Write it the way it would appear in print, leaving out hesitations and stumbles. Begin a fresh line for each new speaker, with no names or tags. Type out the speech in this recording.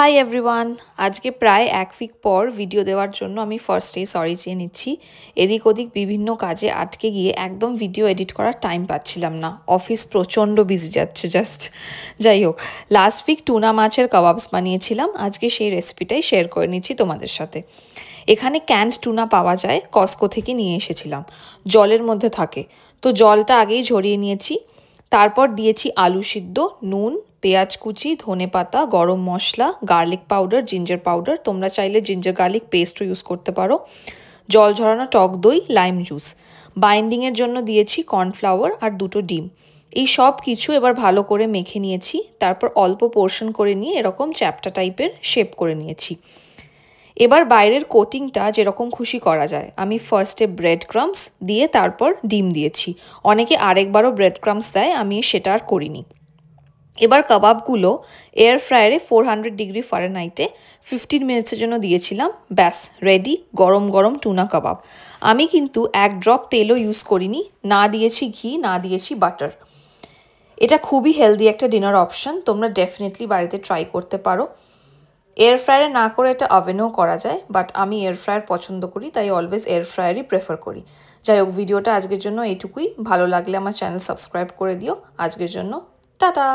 Hi everyone, আজকে প্রায় এক উইক পর ভিডিও দেওয়ার জন্য আমি ফার্স্টেই সরি চেয়ে নিচ্ছি। এদিক ওদিক বিভিন্ন কাজে আটকে গিয়ে একদম ভিডিও এডিট করার টাইম পাচ্ছিলাম না। অফিস প্রচণ্ড বিজি যাচ্ছে জাস্ট। যাই হোক, লাস্ট উইক টুনা মাছের কাবাবস বানিয়েছিলাম, আজকে সেই রেসিপিটাই শেয়ার করে নিচ্ছি তোমাদের সাথে। এখানে ক্যান্ড টুনা পাওয়া যায়, কস্কো থেকে নিয়ে এসেছিলাম, জলের মধ্যে থাকে। তো জলটা আগেই ঝরিয়ে নিয়েছি, তারপর দিয়েছি আলু সিদ্ধ, নুন, পেঁয়াজ কুচি, ধনেপাতা, গরম মশলা, গার্লিক পাউডার, জিঞ্জার পাউডার, তোমরা চাইলে জিঞ্জার গার্লিক পেস্টও ইউজ করতে পারো, জল ঝরানো টক দই, লাইম জুস। বাইন্ডিংয়ের জন্য দিয়েছি কর্নফ্লাওয়ার আর দুটো ডিম। এই সব কিছু এবার ভালো করে মেখে নিয়েছি, তারপর অল্প পোর্শন করে নিয়ে এরকম চ্যাপ্টা টাইপের শেপ করে নিয়েছি। এবার বাইরের কোটিংটা যেরকম খুশি করা যায়। আমি ফার্স্টে ব্রেড ক্রাম্বস দিয়ে তারপর ডিম দিয়েছি। অনেকে আরেকবারও ব্রেড ক্রাম্বস দেয়, আমি সেটা আর করিনি। এবার কাবাবগুলো এয়ার ফ্রায়ারে 400 ডিগ্রি ফারেনহাইটে 15 মিনিটসের জন্য দিয়েছিলাম। ব্যাস রেডি গরম গরম টুনা কাবাব। আমি কিন্তু এক ড্রপ তেলও ইউজ করিনি, না দিয়েছি ঘি, না দিয়েছি বাটার। এটা খুবই হেলদি একটা ডিনার অপশন, তোমরা ডেফিনেটলি বাড়িতে ট্রাই করতে পারো। এয়ার ফ্রায়ারে না করে এটা ওভেনেও করা যায়, বাট আমি এয়ার ফ্রায়ার পছন্দ করি, তাই অলওয়েজ এয়ার ফ্রায়ারই প্রেফার করি। যাই হোক, ভিডিওটা আজকের জন্য এইটুকুই। ভালো লাগলে আমার চ্যানেল সাবস্ক্রাইব করে দিও। আজকের জন্য টাটা।